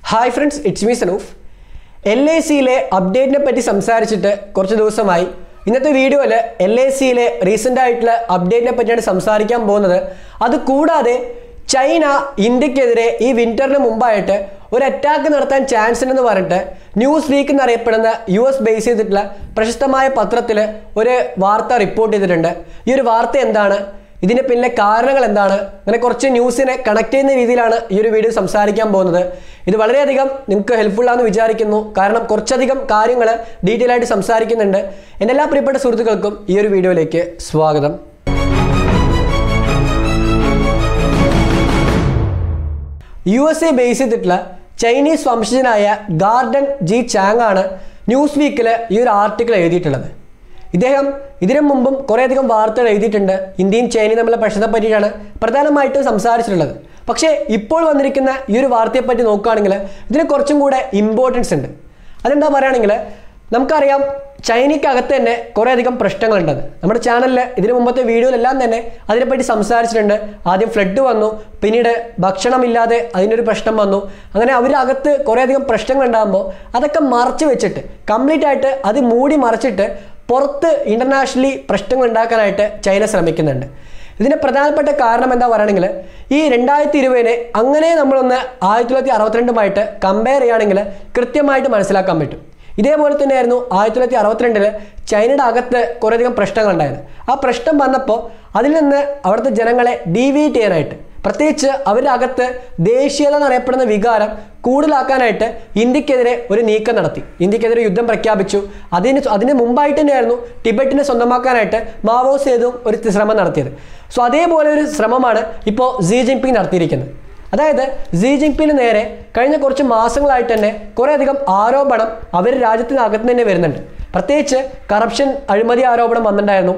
Hi friends, it's me Sanoof. LACയിലെ അപ്ഡേറ്റിനെ പറ്റി സംസാരിച്ചിട്ട് കുറച്ച് ദിവസമായി. ഇന്നത്തെ വീഡിയോയിൽ LACയിലെ റീസെന്റ് ആയിട്ടുള്ള അപ്ഡേറ്റിനെ പറ്റിയാണ് സംസാരിക്കാൻ പോകുന്നത്. അത് കൂടാതെ ചൈന ഇന്ത്യക്കെതിരെ ഈ വിന്ററിന് മുമ്പായിട്ട് ഒരു അറ്റാക്ക് നടത്താൻ ചാൻസ് ഉണ്ടെന്ന് പറഞ്ഞിട്ട് ന്യൂസ് വീക്ക് എന്നറിയപ്പെടുന്ന US ബേസ് ചെയ്തിട്ടുള്ള പ്രശസ്തമായ പത്രത്തിൽ ഒരു വാർത്ത റിപ്പോർട്ട് ചെയ്തിട്ടുണ്ട്. ഈ ഒരു വാർത്ത എന്താണ്, ഇതിന്റെ പിന്നിലെ കാരണങ്ങൾ എന്താണ്, അങ്ങനെ കുറച്ച് ന്യൂസിനെ കണക്ട് ചെയ്യുന്ന രീതിയിലാണ് ഈ ഒരു വീഡിയോ സംസാരിക്കാൻ പോകുന്നത്. ഇത് വളരെയധികം നിങ്ങൾക്ക് ഹെൽപ്ഫുൾ ആണെന്ന് വിചാരിക്കുന്നു. കാരണം കുറച്ചധികം കാര്യങ്ങൾ ഡീറ്റെയിൽ ആയിട്ട് സംസാരിക്കുന്നുണ്ട്. എൻ്റെ എല്ലാ പ്രിയപ്പെട്ട സുഹൃത്തുക്കൾക്കും ഈ ഒരു വീഡിയോയിലേക്ക് സ്വാഗതം. USA ബേസ് ചെയ്തിട്ടുള്ള ചൈനീസ് വംശജനായ ഗാർഡൻ ജി ചാങ് ആണ് ന്യൂസ് വീക്കിൽ ഈ ഒരു ആർട്ടിക്കിൾ എഴുതിയിട്ടുള്ളത്. ഇദ്ദേഹം ഇതിനു മുമ്പും കുറേയധികം വാർത്തകൾ എഴുതിയിട്ടുണ്ട്. ഇന്ത്യയും ചൈനയും തമ്മിലുള്ള പ്രശ്നത്തെ പറ്റിയിട്ടാണ് പ്രധാനമായിട്ടും സംസാരിച്ചിട്ടുള്ളത്. പക്ഷേ ഇപ്പോൾ വന്നിരിക്കുന്ന ഈ ഒരു വാർത്തയെപ്പറ്റി നോക്കുകയാണെങ്കിൽ ഇതിന് കുറച്ചും കൂടെ ഇമ്പോർട്ടൻസ് ഉണ്ട്. അതെന്താ പറയുകയാണെങ്കിൽ നമുക്കറിയാം ചൈനയ്ക്കകത്ത് തന്നെ കുറേയധികം പ്രശ്നങ്ങളുണ്ടത്. നമ്മുടെ ചാനലിൽ ഇതിനു മുമ്പത്തെ വീഡിയോയിലെല്ലാം തന്നെ അതിനെപ്പറ്റി സംസാരിച്ചിട്ടുണ്ട്. ആദ്യം ഫ്ലഡ് വന്നു, പിന്നീട് ഭക്ഷണമില്ലാതെ അതിൻ്റെ ഒരു പ്രശ്നം വന്നു. അങ്ങനെ അവരകത്ത് കുറേയധികം പ്രശ്നങ്ങൾ ഉണ്ടാകുമ്പോൾ അതൊക്കെ മറച്ചു വെച്ചിട്ട് കംപ്ലീറ്റ് ആയിട്ട് അത് മൂടി മറച്ചിട്ട് പുറത്ത് ഇൻ്റർനാഷണലി പ്രശ്നങ്ങൾ ഉണ്ടാക്കാനായിട്ട് ചൈന ശ്രമിക്കുന്നുണ്ട്. ഇതിൻ്റെ പ്രധാനപ്പെട്ട കാരണം എന്താ പറയുകയാണെങ്കിൽ ഈ 2020 അങ്ങനെ നമ്മളൊന്ന് 1962 കമ്പയർ ചെയ്യുകയാണെങ്കിൽ കൃത്യമായിട്ട് മനസ്സിലാക്കാൻ പറ്റും. ഇതേപോലെ തന്നെയായിരുന്നു 1962 ചൈനയുടെ അകത്ത് കുറേയധികം പ്രശ്നങ്ങളുണ്ടായത്. ആ പ്രശ്നം വന്നപ്പോൾ അതിൽ നിന്ന് അവിടുത്തെ ജനങ്ങളെ ഡീവിയേറ്റ് ചെയ്യാനായിട്ട്, പ്രത്യേകിച്ച് അവരുടെ അകത്ത് ദേശീയത എന്നറിയപ്പെടുന്ന വികാരം കൂടുതലാക്കാനായിട്ട് ഇന്ത്യക്കെതിരെ ഒരു നീക്കം നടത്തി. ഇന്ത്യക്കെതിരെ യുദ്ധം പ്രഖ്യാപിച്ചു. അതിന് മുമ്പായിട്ട് തന്നെയായിരുന്നു ടിബറ്റിനെ സ്വന്തമാക്കാനായിട്ട് മാവോ സേതുങ് ഒരു ശ്രമം നടത്തിയത്. സോ അതേപോലെ ഒരു ശ്രമമാണ് ഇപ്പോൾ സി ജിൻപിങ് നടത്തിയിരിക്കുന്നത്. അതായത് സി ജിൻപിങ്ങിന് നേരെ കഴിഞ്ഞ കുറച്ച് മാസങ്ങളായിട്ട് തന്നെ കുറേയധികം ആരോപണം അവർ രാജ്യത്തിനകത്ത് തന്നെ വരുന്നുണ്ട്. പ്രത്യേകിച്ച് കറപ്ഷൻ, അഴിമതി ആരോപണം വന്നിട്ടുണ്ടായിരുന്നു.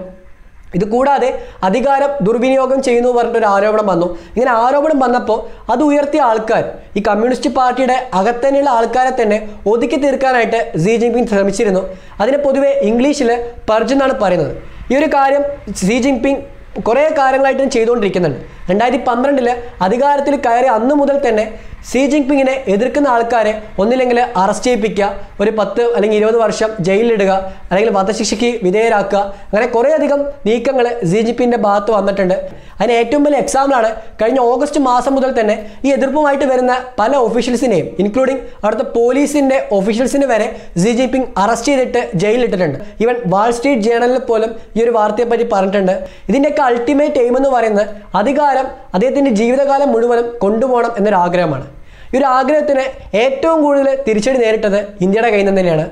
ഇത് കൂടാതെ അധികാരം ദുർവിനിയോഗം ചെയ്യുന്നു പറഞ്ഞിട്ടൊരു ആരോപണം വന്നു. ഇങ്ങനെ ആരോപണം വന്നപ്പോൾ അത് ഉയർത്തിയ ആൾക്കാർ, ഈ കമ്മ്യൂണിസ്റ്റ് പാർട്ടിയുടെ അകത്ത് തന്നെയുള്ള ആൾക്കാരെ തന്നെ ഒതുക്കി തീർക്കാനായിട്ട് സി ജിൻപിങ് ശ്രമിച്ചിരുന്നു. അതിനെ പൊതുവെ ഇംഗ്ലീഷിൽ പർജ് എന്നാണ് പറയുന്നത്. ഈ ഒരു കാര്യം സി ജിൻപിങ് കുറേ കാര്യങ്ങളായിട്ടും ചെയ്തുകൊണ്ടിരിക്കുന്നുണ്ട്. 2012 അധികാരത്തിൽ കയറി അന്ന് മുതൽ തന്നെ സി ജിൻപിങ്ങിനെ എതിർക്കുന്ന ആൾക്കാരെ ഒന്നില്ലെങ്കിൽ അറസ്റ്റ് ചെയ്യിപ്പിക്കുക, ഒരു 10 അല്ലെങ്കിൽ 20 വർഷം ജയിലിലിടുക, അല്ലെങ്കിൽ വധശിക്ഷയ്ക്ക് വിധേയരാക്കുക, അങ്ങനെ കുറേയധികം നീക്കങ്ങൾ സി ജിൻപിങ്ങിൻ്റെ ഭാഗത്ത് വന്നിട്ടുണ്ട്. അതിന് ഏറ്റവും വലിയ എക്സാമ്പിളാണ് കഴിഞ്ഞ ഓഗസ്റ്റ് മാസം മുതൽ തന്നെ ഈ എതിർപ്പുമായിട്ട് വരുന്ന പല ഒഫീഷ്യൽസിനെയും ഇൻക്ലൂഡിങ് അവിടുത്തെ പോലീസിൻ്റെ ഒഫീഷ്യൽസിനെ വരെ സി ജിൻപിങ് അറസ്റ്റ് ചെയ്തിട്ട് ജയിലിലിട്ടിട്ടുണ്ട്. ഈവൻ വാൾ സ്ട്രീറ്റ് ജേണലിൽ പോലും ഈ ഒരു വാർത്തയെപ്പറ്റി പറഞ്ഞിട്ടുണ്ട്. ഇതിൻ്റെയൊക്കെ അൾട്ടിമേറ്റ് എയിം എന്ന് പറയുന്നത് അധികാരം അദ്ദേഹത്തിൻ്റെ ജീവിതകാലം മുഴുവനും കൊണ്ടുപോകണം എന്നൊരു ആഗ്രഹമാണ്. ഈ ഒരു ആഗ്രഹത്തിന് ഏറ്റവും കൂടുതൽ തിരിച്ചടി നേരിട്ടത് ഇന്ത്യയുടെ കയ്യിൽ നിന്ന് തന്നെയാണ്.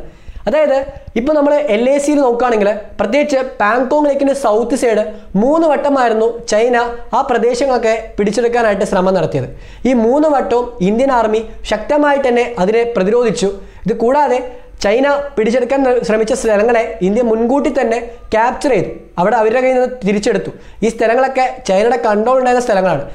അതായത് ഇപ്പോൾ നമ്മൾ LACയിൽ നോക്കുകയാണെങ്കിൽ പ്രത്യേകിച്ച് പാങ്കോങ് ലേക്കിൻ്റെ സൗത്ത് സൈഡ് 3 വട്ടമായിരുന്നു ചൈന ആ പ്രദേശങ്ങളൊക്കെ പിടിച്ചെടുക്കാനായിട്ട് ശ്രമം നടത്തിയത്. ഈ 3 വട്ടവും ഇന്ത്യൻ ആർമി ശക്തമായിട്ട് തന്നെ അതിനെ പ്രതിരോധിച്ചു. ഇത് കൂടാതെ ചൈന പിടിച്ചെടുക്കാൻ ശ്രമിച്ച സ്ഥലങ്ങളെ ഇന്ത്യ മുൻകൂട്ടി തന്നെ ക്യാപ്ചർ ചെയ്തു. അവിടെ അവരുടെ കയ്യിൽ നിന്ന് തിരിച്ചെടുത്തു. ഈ സ്ഥലങ്ങളൊക്കെ ചൈനയുടെ കൺട്രോൾ ഉണ്ടായിരുന്ന സ്ഥലങ്ങളാണ്.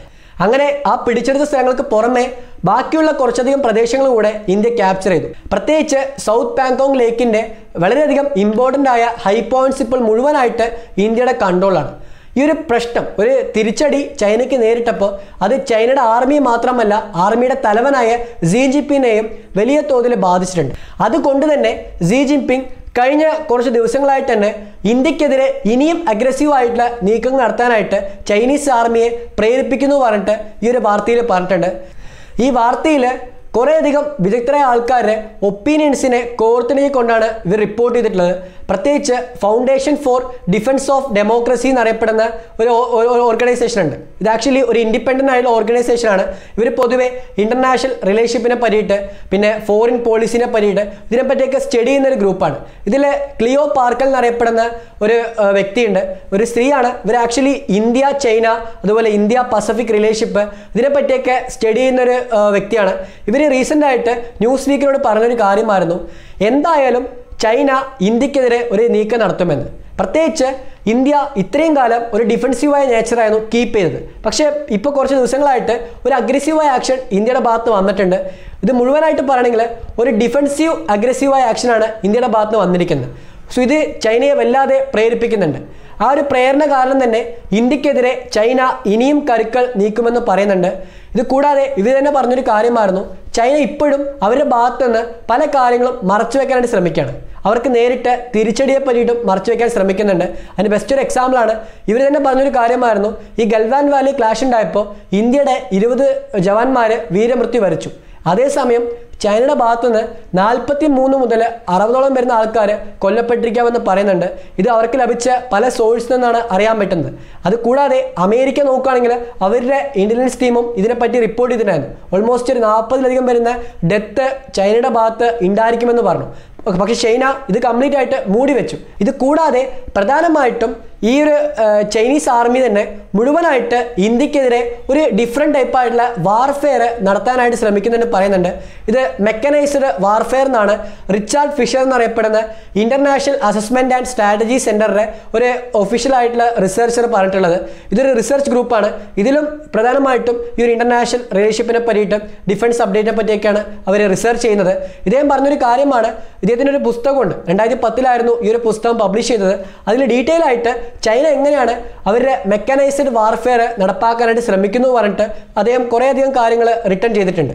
അങ്ങനെ ആ പിടിച്ചെടുത്ത സ്ഥലങ്ങൾക്ക് പുറമെ ബാക്കിയുള്ള കുറച്ചധികം പ്രദേശങ്ങൾ കൂടെ ഇന്ത്യ ക്യാപ്ചർ ചെയ്തു. പ്രത്യേകിച്ച് സൗത്ത് പാങ്കോങ് ലേക്കിൻ്റെ വളരെയധികം ഇമ്പോർട്ടൻ്റ് ആയ ഹൈ പോയിന്റ്സ് ഇപ്പോൾ മുഴുവനായിട്ട് ഇന്ത്യയുടെ കൺട്രോളാണ്. ഈ ഒരു പ്രശ്നം, ഒരു തിരിച്ചടി ചൈനയ്ക്ക് നേരിട്ടപ്പോൾ അത് ചൈനയുടെ ആർമിയെ മാത്രമല്ല ആർമിയുടെ തലവനായ സി ജിൻപിങ്ങിനെയും വലിയ തോതിൽ ബാധിച്ചിട്ടുണ്ട്. അതുകൊണ്ട് തന്നെ സി ജിൻപിങ് കഴിഞ്ഞ കുറച്ച് ദിവസങ്ങളായിട്ട് തന്നെ ഇന്ത്യക്കെതിരെ ഇനിയും അഗ്രസീവായിട്ടുള്ള നീക്കങ്ങൾ നടത്താനായിട്ട് ചൈനീസ് ആർമിയെ പ്രേരിപ്പിക്കുന്നു പറഞ്ഞിട്ട് ഈ ഒരു വാർത്തയിൽ പറഞ്ഞിട്ടുണ്ട്. ഈ വാർത്തയിൽ കുറേയധികം വിദഗ്ധരായ ആൾക്കാരുടെ ഒപ്പീനിയൻസിനെ കോർത്തിണക്കിക്കൊണ്ടാണ് ഇവർ റിപ്പോർട്ട് ചെയ്തിട്ടുള്ളത്. പ്രത്യേകിച്ച് foundation four defence of democracy എന്നറിയപ്പെടുന്ന ഒരു ഓർഗനൈസേഷൻ ഉണ്ട്. ഇത് ആക്ച്വലി ഒരു ഇൻഡിപെൻഡൻ്റ് ആയിട്ടുള്ള ഓർഗനൈസേഷനാണ്. ഇവർ പൊതുവെ ഇൻ്റർനാഷണൽ റിലേഷൻഷിപ്പിനെ പറ്റിയിട്ട് പിന്നെ ഫോറിൻ പോളിസിനെ പറ്റിയിട്ട് ഇതിനെപ്പറ്റിയൊക്കെ സ്റ്റഡി ചെയ്യുന്ന ഒരു ഗ്രൂപ്പാണ്. ഇതിൽ ക്ലിയോ പാർക്കൽ എന്നറിയപ്പെടുന്ന ഒരു വ്യക്തിയുണ്ട്, ഒരു സ്ത്രീയാണ്. ഇവർ ആക്ച്വലി ഇന്ത്യ ചൈന അതുപോലെ ഇന്ത്യ പസഫിക് റിലേഷൻഷിപ്പ് ഇതിനെപ്പറ്റിയൊക്കെ സ്റ്റഡി ചെയ്യുന്നൊരു വ്യക്തിയാണ്. ഇവർ റീസെൻ്റ് ആയിട്ട് ന്യൂസ് വീക്കിനോട് പറഞ്ഞൊരു കാര്യമായിരുന്നു, എന്തായാലും ചൈന ഇന്ത്യക്കെതിരെ ഒരു നീക്കം നടത്തുമെന്ന്. പ്രത്യേകിച്ച് ഇന്ത്യ ഇത്രയും കാലം ഒരു ഡിഫെൻസീവായ നേച്ചറായിരുന്നു കീപ്പ് ചെയ്തത്. പക്ഷേ ഇപ്പോൾ കുറച്ച് ദിവസങ്ങളായിട്ട് ഒരു അഗ്രസീവായ ആക്ഷൻ ഇന്ത്യയുടെ ഭാഗത്ത് വന്നിട്ടുണ്ട്. ഇത് മുഴുവനായിട്ട് പറയണമെങ്കിൽ ഒരു ഡിഫെൻസീവ് അഗ്രസീവായ ആക്ഷനാണ് ഇന്ത്യയുടെ ഭാഗത്ത് വന്നിരിക്കുന്നത്. സോ ഇത് ചൈനയെ വല്ലാതെ പ്രേരിപ്പിക്കുന്നുണ്ട്. ആ ഒരു പ്രേരണ കാരണം തന്നെ ഇന്ത്യക്കെതിരെ ചൈന ഇനിയും കരുക്കൾ നീക്കുമെന്ന് പറയുന്നുണ്ട്. ഇത് കൂടാതെ ഇവർ തന്നെ പറഞ്ഞൊരു കാര്യമായിരുന്നു, ചൈന ഇപ്പോഴും അവരുടെ ഭാഗത്തു നിന്ന് പല കാര്യങ്ങളും മറച്ചു വെക്കാനായിട്ട് ശ്രമിക്കുകയാണ്. അവർക്ക് നേരിട്ട് തിരിച്ചടിയെ പറ്റിയിട്ടും മറച്ചു വെക്കാൻ ശ്രമിക്കുന്നുണ്ട്. അതിന് ബെസ്റ്റ് ഒരു എക്സാമ്പിളാണ് ഇവർ തന്നെ പറഞ്ഞൊരു കാര്യമായിരുന്നു, ഈ ഗൽവാൻ വാലി ക്ലാഷ് ഉണ്ടായപ്പോൾ ഇന്ത്യയുടെ 20 ജവാന്മാർ വീരമൃത്യു വരിച്ചു. അതേസമയം ചൈനയുടെ ഭാഗത്തുനിന്ന് 43 മുതൽ 60ഓളം വരുന്ന ആൾക്കാർ കൊല്ലപ്പെട്ടിരിക്കാമെന്ന് പറയുന്നുണ്ട്. ഇത് അവർക്ക് ലഭിച്ച പല സോഴ്സിൽ നിന്നാണ് അറിയാൻ പറ്റുന്നത്. അതുകൂടാതെ അമേരിക്ക നോക്കുകയാണെങ്കിൽ അവരുടെ ഇന്റലിജൻസ് ടീമും ഇതിനെപ്പറ്റി റിപ്പോർട്ട് ചെയ്തിട്ടുണ്ടായിരുന്നു. ഓൾമോസ്റ്റ് ഒരു 40ലധികം വരുന്ന ഡെത്ത് ചൈനയുടെ ഭാഗത്ത് ഉണ്ടായിരിക്കുമെന്ന് പറഞ്ഞു. പക്ഷേ ചൈന ഇത് കംപ്ലീറ്റ് ആയിട്ട് മൂടി വെച്ചു. ഇത് കൂടാതെ പ്രധാനമായിട്ടും ഈ ഒരു ചൈനീസ് ആർമി തന്നെ മുഴുവനായിട്ട് ഇന്ത്യക്കെതിരെ ഒരു ഡിഫറെൻറ്റ് ടൈപ്പായിട്ടുള്ള വാർഫെയർ നടത്താനായിട്ട് ശ്രമിക്കുന്നുണ്ട് പറയുന്നുണ്ട്. ഇത് മെക്കനൈസ്ഡ് വാർഫെയർ എന്നാണ് റിച്ചാർഡ് ഫിഷർ എന്നറിയപ്പെടുന്ന ഇന്റർനാഷണൽ അസസ്മെൻറ്റ് ആൻഡ് സ്ട്രാറ്റജി സെൻറ്ററിലെ ഒരു ഒഫീഷ്യലായിട്ടുള്ള റിസർച്ചർ പറഞ്ഞിട്ടുള്ളത്. ഇതൊരു റിസർച്ച് ഗ്രൂപ്പാണ്. ഇതിലും പ്രധാനമായിട്ടും ഈ ഒരു ഇന്റർനാഷണൽ റിലേഷൻഷിപ്പിനെ പറ്റിയിട്ടും ഡിഫൻസ് അപ്ഡേറ്റിനെ പറ്റിയൊക്കെയാണ് അവർ റിസർച്ച് ചെയ്യുന്നത്. ഇദ്ദേഹം പറഞ്ഞൊരു കാര്യമാണ്, ഇദ്ദേഹത്തിൻ്റെ ഒരു പുസ്തകമുണ്ട്, 2010 ഈ ഒരു പുസ്തകം പബ്ലിഷ് ചെയ്തത്. അതിൽ ഡീറ്റെയിൽ ആയിട്ട് ചൈന എങ്ങനെയാണ് അവരുടെ മെക്കനൈസ്ഡ് വാർഫെയർ നടപ്പാക്കാനായിട്ട് ശ്രമിക്കുന്നു പറഞ്ഞിട്ട് അദ്ദേഹം കുറേയധികം കാര്യങ്ങൾ റിട്ടേൺ ചെയ്തിട്ടുണ്ട്.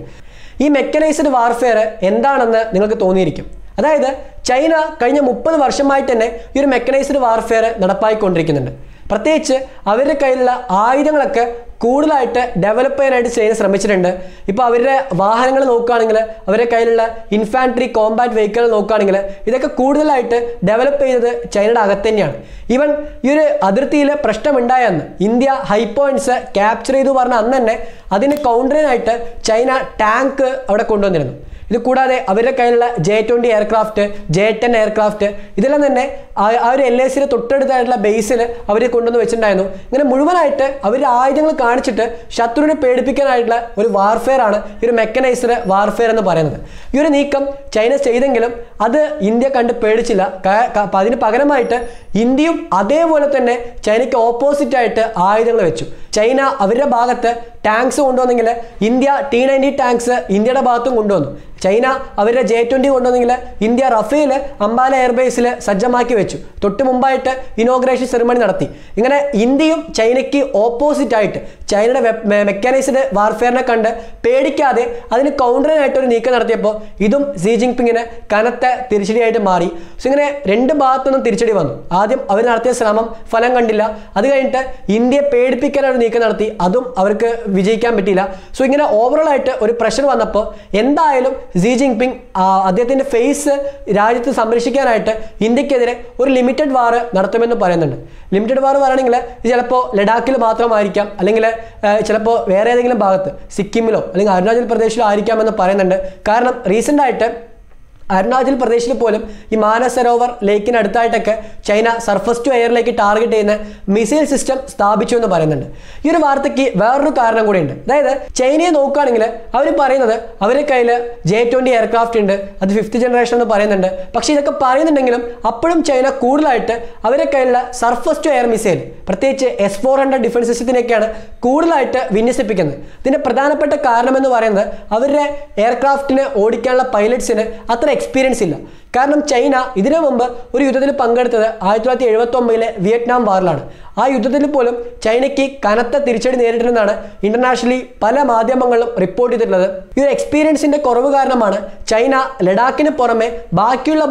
ഈ മെക്കനൈസ്ഡ് വാർഫെയർ എന്താണെന്ന് നിങ്ങൾക്ക് തോന്നിയിരിക്കും. അതായത് ചൈന കഴിഞ്ഞ 30 വർഷമായിട്ട് തന്നെ ഈ ഒരു മെക്കനൈസ്ഡ് വാർഫെയർ നടപ്പാക്കിക്കൊണ്ടിരിക്കുന്നുണ്ട്. പ്രത്യേകിച്ച് അവരുടെ കയ്യിലുള്ള ആയുധങ്ങളൊക്കെ കൂടുതലായിട്ട് ഡെവലപ്പ് ചെയ്യാനായിട്ട് ചൈന ശ്രമിച്ചിട്ടുണ്ട്. ഇപ്പോൾ അവരുടെ വാഹനങ്ങൾ നോക്കുകയാണെങ്കിൽ അവരുടെ കയ്യിലുള്ള ഇൻഫാൻട്രി കോമ്പാറ്റ് വെഹിക്കിൾ നോക്കുകയാണെങ്കിൽ ഇതൊക്കെ കൂടുതലായിട്ട് ഡെവലപ്പ് ചെയ്തത് ചൈനയുടെ അകത്ത് തന്നെയാണ്. ഈവൻ ഈ ഒരു അതിർത്തിയിൽ പ്രശ്നമുണ്ടായെന്ന് ഇന്ത്യ ഹൈ പോയിന്റ്സ് ക്യാപ്ചർ ചെയ്തു പറഞ്ഞ അന്ന് തന്നെ അതിന് കൗണ്ടറിനായിട്ട് ചൈന ടാങ്ക് അവിടെ കൊണ്ടുവന്നിരുന്നു. ഇത് കൂടാതെ അവരുടെ കയ്യിലുള്ള J-20 എയർക്രാഫ്റ്റ്, J-10 എയർക്രാഫ്റ്റ് ഇതെല്ലാം തന്നെ ആ ഒരു LACയുടെ തൊട്ടടുത്തായിട്ടുള്ള ബേസിൽ അവർ കൊണ്ടുവന്ന് വെച്ചിട്ടുണ്ടായിരുന്നു. ഇങ്ങനെ മുഴുവനായിട്ട് അവരുടെ ആയുധങ്ങൾ കാണിച്ചിട്ട് ശത്രുവിനെ പേടിപ്പിക്കാനായിട്ടുള്ള ഒരു വാർഫെയർ ആണ് ഈ ഒരു മെക്കനൈസ്ഡ് വാർഫെയർ എന്ന് പറയുന്നത്. ഈ ഒരു നീക്കം ചൈന ചെയ്തെങ്കിലും അത് ഇന്ത്യ കണ്ട് പേടിച്ചില്ല. അതിന് പകരമായിട്ട് ഇന്ത്യയും അതേപോലെ തന്നെ ചൈനയ്ക്ക് ഓപ്പോസിറ്റായിട്ട് ആയുധങ്ങൾ വെച്ചു. ചൈന അവരുടെ ഭാഗത്ത് ടാങ്ക്സ് കൊണ്ടുവന്നെങ്കിൽ ഇന്ത്യ T-90 ടാങ്ക്സ് ഇന്ത്യയുടെ ഭാഗത്തും കൊണ്ടുവന്നു. ചൈന അവരുടെ J-20 കൊണ്ടുവന്നെങ്കിൽ ഇന്ത്യ റഫേൽ അംബാല എയർബേസിൽ സജ്ജമാക്കി വെച്ചു. തൊട്ട് മുമ്പായിട്ട് ഇനോഗ്രേഷൻ സെറിമണി നടത്തി. ഇങ്ങനെ ഇന്ത്യയും ചൈനയ്ക്ക് ഓപ്പോസിറ്റ് ആയിട്ട് ചൈനയുടെ മെക്കാനൈസ്ഡ് വാർഫെയറിനെ കണ്ട് പേടിക്കാതെ അതിന് കൗണ്ടറിനായിട്ടൊരു നീക്കം നടത്തിയപ്പോൾ ഇതും സി ജിൻപിങ്ങിന് കനത്ത തിരിച്ചടിയായിട്ട് മാറി. സോ ഇങ്ങനെ രണ്ട് ഭാഗത്തുനിന്നും തിരിച്ചടി വന്നു. ആദ്യം അവർ നടത്തിയ ശ്രമം ഫലം കണ്ടില്ല. അത് കഴിഞ്ഞിട്ട് ഇന്ത്യയെ പേടിപ്പിക്കാനൊരു നീക്കം നടത്തി, അതും അവർക്ക് വിജയിക്കാൻ പറ്റിയില്ല. സോ ഇങ്ങനെ ഓവറോൾ ആയിട്ട് ഒരു പ്രഷർ വന്നപ്പോൾ എന്തായാലും സി ജിൻപിങ് അദ്ദേഹത്തിൻ്റെ ഫേസ് രാജ്യത്ത് സംരക്ഷിക്കാനായിട്ട് ഇന്ത്യക്കെതിരെ ഒരു ലിമിറ്റഡ് വാർ നടത്തുമെന്ന് പറയുന്നുണ്ട്. ലിമിറ്റഡ് വാർ പറയുകയാണെങ്കിൽ ഇത് ചിലപ്പോൾ ലഡാക്കിൽ മാത്രമായിരിക്കാം, അല്ലെങ്കിൽ ചിലപ്പോൾ വേറെ ഏതെങ്കിലും ഭാഗത്ത് സിക്കിമിലോ അല്ലെങ്കിൽ അരുണാചൽ പ്രദേശിലോ ആയിരിക്കാമെന്ന് പറയുന്നുണ്ട്. കാരണം റീസെൻ്റ് ആയിട്ട് അരുണാചൽ പ്രദേശിൽ പോലും ഈ മാനസരോവർ ലേക്കിനടുത്തായിട്ടൊക്കെ ചൈന സർഫസ് ടു എയറിലേക്ക് ടാർഗറ്റ് ചെയ്യുന്ന മിസൈൽ സിസ്റ്റം സ്ഥാപിച്ചു എന്ന് പറയുന്നുണ്ട്. ഈ ഒരു വാർത്തയ്ക്ക് വേറൊരു കാരണം കൂടിയുണ്ട്. അതായത് ചൈനയെ നോക്കുകയാണെങ്കിൽ അവർ പറയുന്നത് അവരുടെ കയ്യിൽ J-20 എയർക്രാഫ്റ്റ് ഉണ്ട്, അത് 5th ജനറേഷൻ എന്ന് പറയുന്നുണ്ട്. പക്ഷേ ഇതൊക്കെ പറയുന്നുണ്ടെങ്കിലും അപ്പോഴും ചൈന കൂടുതലായിട്ട് അവരുടെ കയ്യിലുള്ള സർഫസ് ടു എയർ മിസൈൽ, പ്രത്യേകിച്ച് S-400 ഡിഫൻസ് സിസ്റ്റത്തിനൊക്കെയാണ് കൂടുതലായിട്ട് വിന്യസിപ്പിക്കുന്നത്. ഇതിൻ്റെ പ്രധാനപ്പെട്ട കാരണമെന്ന് പറയുന്നത് അവരുടെ എയർക്രാഫ്റ്റിനെ ഓടിക്കാനുള്ള പൈലറ്റ്സിന് അത്ര എക്സ്പീരിയൻസ് ഇല്ല. കാരണം ചൈന ഇതിനു മുമ്പ് ഒരു യുദ്ധത്തിൽ പങ്കെടുത്തത് 1979 വിയറ്റ്നാം വാറിലാണ്. ആ യുദ്ധത്തിൽ പോലും ചൈനയ്ക്ക് കനത്ത തിരിച്ചടി നേരിട്ടിരുന്നതാണ് ഇന്റർനാഷണലി പല മാധ്യമങ്ങളിലും റിപ്പോർട്ട് ചെയ്തിട്ടുള്ളത്. ഈ ഒരു എക്സ്പീരിയൻസിന്റെ കുറവ് കാരണമാണ് ചൈന ലഡാക്കിന് പുറമെ ബാക്കിയുള്ള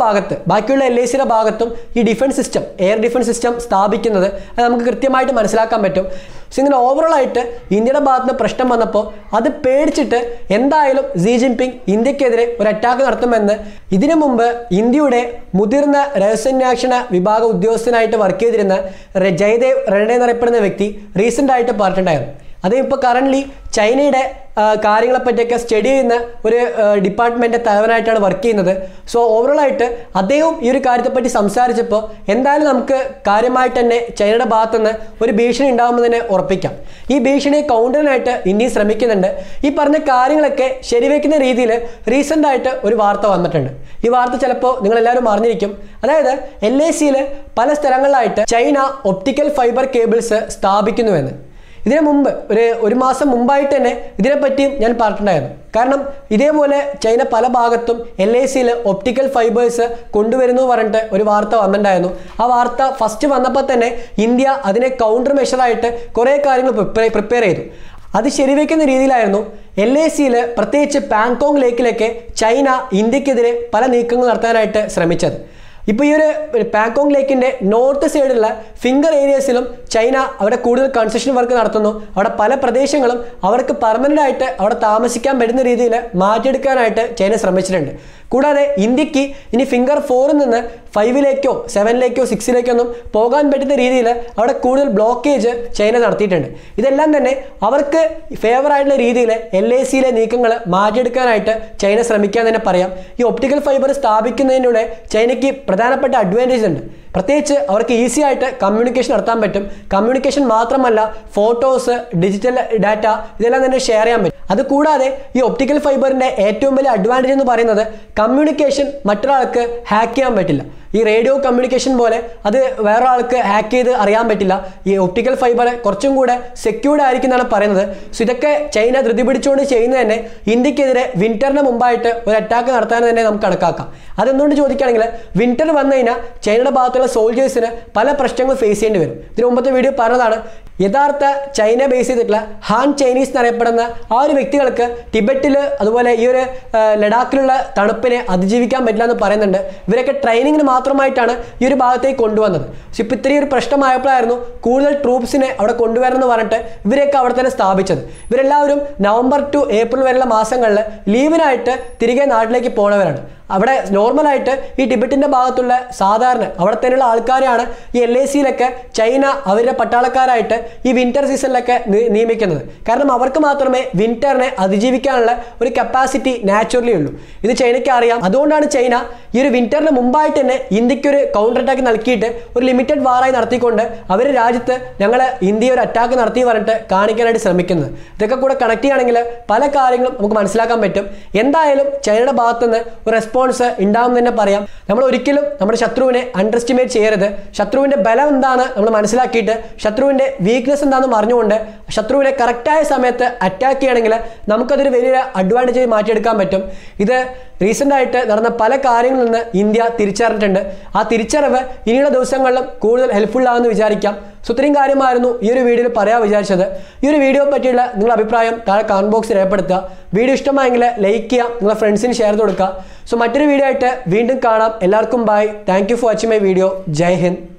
LACയുടെ ഭാഗത്തും ഈ defence system, air defence system സ്ഥാപിക്കുന്നത്. അത് നമുക്ക് കൃത്യമായിട്ട് മനസ്സിലാക്കാൻ പറ്റും. സോ ഇങ്ങനെ ഓവറോൾ ആയിട്ട് ഇന്ത്യയുടെ ഭാഗത്ത് പ്രശ്നം വന്നപ്പോൾ അത് പേടിച്ചിട്ട് എന്തായാലും സി ജിൻപിങ് ഇന്ത്യക്കെതിരെ ഒരു അറ്റാക്ക് നടത്തുമെന്ന് ഇതിനു മുമ്പ് ഇന്ത്യയുടെ മുതിർന്ന രഹസ്യാന്വേഷണ വിഭാഗ ഉദ്യോഗസ്ഥനായിട്ട് വർക്ക് ചെയ്തിരുന്ന ജയദേവ് റെഡ്ഡി എന്നറിയപ്പെടുന്ന വ്യക്തി റീസെൻ്റ് ആയിട്ട് പറഞ്ഞിട്ടുണ്ടായിരുന്നു. അദ്ദേഹം ഇപ്പോൾ കറൻ്റ്ലി ചൈനയുടെ കാര്യങ്ങളെപ്പറ്റിയൊക്കെ സ്റ്റഡി ചെയ്യുന്ന ഒരു ഡിപ്പാർട്ട്മെൻറ്റ് തലവനായിട്ടാണ് വർക്ക് ചെയ്യുന്നത്. സോ ഓവറോൾ ആയിട്ട് അദ്ദേഹവും ഈ ഒരു കാര്യത്തെപ്പറ്റി സംസാരിച്ചപ്പോൾ എന്തായാലും നമുക്ക് കാര്യമായിട്ട് തന്നെ ചൈനയുടെ ഭാഗത്തുനിന്ന് ഒരു ഭീഷണി ഉണ്ടാകുമെന്ന് തന്നെ ഉറപ്പിക്കാം. ഈ ഭീഷണി കൗണ്ടറിനായിട്ട് ഇന്ത്യ ശ്രമിക്കുന്നുണ്ട്. ഈ പറഞ്ഞ കാര്യങ്ങളൊക്കെ ശരിവെക്കുന്ന രീതിയിൽ റീസെൻ്റ് ആയിട്ട് ഒരു വാർത്ത വന്നിട്ടുണ്ട്. ഈ വാർത്ത ചിലപ്പോൾ നിങ്ങളെല്ലാവരും അറിഞ്ഞിരിക്കും. അതായത് LACയിൽ പല സ്ഥലങ്ങളിലായിട്ട് ചൈന ഒപ്റ്റിക്കൽ ഫൈബർ കേബിൾസ് സ്ഥാപിക്കുന്നുവെന്ന്. ഇതിനു മുമ്പ് ഒരു മാസം മുമ്പായിട്ട് തന്നെ ഇതിനെപ്പറ്റിയും ഞാൻ പറഞ്ഞിട്ടുണ്ടായിരുന്നു. കാരണം ഇതേപോലെ ചൈന പല ഭാഗത്തും LACയിൽ ഒപ്റ്റിക്കൽ ഫൈബേഴ്സ് കൊണ്ടുവരുന്നു പറഞ്ഞിട്ട് ഒരു വാർത്ത വന്നിട്ടുണ്ടായിരുന്നു. ആ വാർത്ത ഫസ്റ്റ് വന്നപ്പോൾ തന്നെ ഇന്ത്യ അതിനെ കൗണ്ടർ മെഷറായിട്ട് കുറേ കാര്യങ്ങൾ പ്രിപ്പയർ ചെയ്തു. അത് ശരിവെക്കുന്ന രീതിയിലായിരുന്നു LACയിൽ പ്രത്യേകിച്ച് പാങ്കോങ് ലേക്കിലേക്ക് ചൈന ഇന്ത്യക്കെതിരെ പല നീക്കങ്ങൾ നടത്താനായിട്ട് ശ്രമിച്ചത്. ഇപ്പോൾ ഈ ഒരു പാങ്കോങ് ലേക്കിൻ്റെ നോർത്ത് സൈഡിലുള്ള ഫിംഗർ ഏരിയസിലും ചൈന അവിടെ കൂടുതൽ കൺസ്ട്രക്ഷൻ വർക്ക് നടത്തുന്നു. അവിടെ പല പ്രദേശങ്ങളും അവർക്ക് പെർമനൻ്റ് ആയിട്ട് അവിടെ താമസിക്കാൻ പറ്റുന്ന രീതിയിൽ മാറ്റിയെടുക്കാനായിട്ട് ചൈന ശ്രമിച്ചിട്ടുണ്ട്. കൂടാതെ ഇന്ത്യക്ക് ഇനി ഫിംഗർ 4 നിന്ന് 5ലേക്കോ 7ലേക്കോ 6ലേക്കോ ഒന്നും പോകാൻ പറ്റുന്ന രീതിയിൽ അവിടെ കൂടുതൽ ബ്ലോക്കേജ് ചൈന നടത്തിയിട്ടുണ്ട്. ഇതെല്ലാം തന്നെ അവർക്ക് ഫേവർ ആയിട്ടുള്ള രീതിയിൽ LACയിലെ നീക്കങ്ങൾ മാറ്റിയെടുക്കാനായിട്ട് ചൈന ശ്രമിക്കാൻ തന്നെ പറയാം. ഈ ഒപ്റ്റിക്കൽ ഫൈബർ സ്ഥാപിക്കുന്നതിലൂടെ ചൈനയ്ക്ക് പ്രധാനപ്പെട്ട അഡ്വാൻറ്റേജ് ഉണ്ട്. പ്രത്യേകിച്ച് അവർക്ക് ഈസി ആയിട്ട് കമ്മ്യൂണിക്കേഷൻ നടത്താൻ പറ്റും. കമ്മ്യൂണിക്കേഷൻ മാത്രമല്ല, ഫോട്ടോസ്, ഡിജിറ്റൽ ഡാറ്റ ഇതെല്ലാം തന്നെ ഷെയർ ചെയ്യാൻ പറ്റും. അതുകൂടാതെ ഈ ഒപ്റ്റിക്കൽ ഫൈബറിൻ്റെ ഏറ്റവും വലിയ അഡ്വാൻറ്റേജ് എന്ന് പറയുന്നത് കമ്മ്യൂണിക്കേഷൻ മറ്റൊരാൾക്ക് ഹാക്ക് ചെയ്യാൻ പറ്റില്ല. ഈ റേഡിയോ കമ്മ്യൂണിക്കേഷൻ പോലെ അത് വേറെ ആൾക്ക് ഹാക്ക് ചെയ്ത് അറിയാൻ പറ്റില്ല. ഈ ഒപ്റ്റിക്കൽ ഫൈബർ കുറച്ചും കൂടെ സെക്യൂർഡ് ആയിരിക്കും എന്നാണ് പറയുന്നത്. സോ ഇതൊക്കെ ചൈന ധൃതി പിടിച്ചുകൊണ്ട് ചെയ്യുന്നത് തന്നെ ഇന്ത്യക്കെതിരെ വിന്ററിന് മുമ്പായിട്ട് ഒരു അറ്റാക്ക് നടത്താൻ തന്നെ നമുക്ക് കണക്കാക്കാം. അതെന്തുകൊണ്ട് ചോദിക്കുകയാണെങ്കിൽ വിന്റർ വന്നു കഴിഞ്ഞാൽ ചൈനയുടെ ഭാഗത്തുള്ള സോൾജേഴ്സിന് പല പ്രശ്നങ്ങൾ ഫേസ് ചെയ്യേണ്ടി വരും. ഇതിന് മുമ്പത്തെ വീഡിയോ പറഞ്ഞതാണ്, യഥാർത്ഥ ചൈന ബേസ് ചെയ്തിട്ടുള്ള ഹാൻ ചൈനീസ് എന്നറിയപ്പെടുന്ന ആ ഒരു വ്യക്തികൾക്ക് ടിബറ്റിൽ അതുപോലെ ഈ ഒരു ലഡാക്കിലുള്ള തണുപ്പിനെ അതിജീവിക്കാൻ പറ്റില്ല എന്ന് പറയുന്നുണ്ട്. ഇവരൊക്കെ ട്രെയിനിങ്ങിന് മാത്രമായിട്ടാണ് ഈ ഒരു ഭാഗത്തേക്ക് കൊണ്ടുവന്നത്. പക്ഷെ ഇപ്പോൾ ഇത്രയും ഒരു പ്രശ്നമായപ്പോഴായിരുന്നു കൂടുതൽ ട്രൂപ്സിനെ അവിടെ കൊണ്ടുവരണം എന്ന് പറഞ്ഞിട്ട് ഇവരെയൊക്കെ അവിടെ തന്നെ സ്ഥാപിച്ചത്. ഇവരെല്ലാവരും നവംബർ ടു ഏപ്രിൽ വരെയുള്ള മാസങ്ങളിൽ ലീവിനായിട്ട് തിരികെ നാട്ടിലേക്ക് പോണവരാണ്. അവിടെ നോർമലായിട്ട് ഈ ടിബറ്റിൻ്റെ ഭാഗത്തുള്ള സാധാരണ അവിടെ തന്നെയുള്ള ആൾക്കാരെയാണ് ഈ LACയിലൊക്കെ ചൈന അവരുടെ പട്ടാളക്കാരായിട്ട് ഈ വിന്റർ സീസണിലൊക്കെ നിയമിക്കുന്നത്. കാരണം അവർക്ക് മാത്രമേ വിന്ററിനെ അതിജീവിക്കാനുള്ള ഒരു കപ്പാസിറ്റി നാച്ചുറലി ഉള്ളൂ. ഇത് ചൈനയ്ക്ക് അറിയാം. അതുകൊണ്ടാണ് ചൈന ഈ ഒരു വിന്ററിന് മുമ്പായിട്ട് തന്നെ ഇന്ത്യക്കൊരു കൗണ്ടർ അറ്റാക്ക് നൽകിയിട്ട് ഒരു ലിമിറ്റഡ് വാറായി നടത്തിക്കൊണ്ട് അവർ രാജ്യത്ത് ഞങ്ങൾ ഇന്ത്യ ഒരു അറ്റാക്ക് നടത്തി പറഞ്ഞിട്ട് കാണിക്കാനായിട്ട് ശ്രമിക്കുന്നത്. ഇതൊക്കെ കൂടെ കണക്ട് ചെയ്യുകയാണെങ്കിൽ പല കാര്യങ്ങളും നമുക്ക് മനസ്സിലാക്കാൻ പറ്റും. എന്തായാലും ചൈനയുടെ ഭാഗത്തുനിന്ന് ഒരു റെസ്പോൺസ് ഉണ്ടാവും തന്നെ പറയാം. നമ്മൾ ഒരിക്കലും നമ്മുടെ ശത്രുവിനെ അണ്ടർ എസ്റ്റിമേറ്റ് ചെയ്യരുത്. ശത്രുവിൻ്റെ ബലം എന്താണ് നമ്മൾ മനസ്സിലാക്കിയിട്ട് ശത്രുവിൻ്റെ വീക്ക്നെസ് എന്താണെന്ന് അറിഞ്ഞുകൊണ്ട് ശത്രുവിനെ കറക്റ്റായ സമയത്ത് അറ്റാക്ക് ചെയ്യണമെങ്കിൽ നമുക്കതൊരു വലിയൊരു അഡ്വാൻറ്റേജ് മാറ്റിയെടുക്കാൻ പറ്റും. ഇത് റീസെൻ്റ് ആയിട്ട് നടന്ന പല കാര്യങ്ങളിൽ നിന്ന് ഇന്ത്യ തിരിച്ചറിഞ്ഞിട്ടുണ്ട്. ആ തിരിച്ചറിവ് ഇനിയുള്ള ദിവസങ്ങളിലും കൂടുതൽ ഹെൽപ്ഫുൾ ആകുമെന്ന് വിചാരിക്കാം. സോ ഇത്രയും കാര്യമായിരുന്നു ഈ ഒരു വീഡിയോയിൽ പറയാൻ വിചാരിച്ചത്. ഈ ഒരു വീഡിയോ പറ്റിയുള്ള നിങ്ങളുടെ അഭിപ്രായം താഴെ കമന്റ് ബോക്സിൽ രേഖപ്പെടുത്തുക. വീഡിയോ ഇഷ്ടമായെങ്കിൽ ലൈക്ക് ചെയ്യുക, നിങ്ങളുടെ ഫ്രണ്ട്സിന് ഷെയർ ചെയ്ത് കൊടുക്കുക. സോ മറ്റൊരു വീഡിയോ ആയിട്ട് വീണ്ടും കാണാം. എല്ലാവർക്കും bye. Thank you for watching my video. Jai Hind.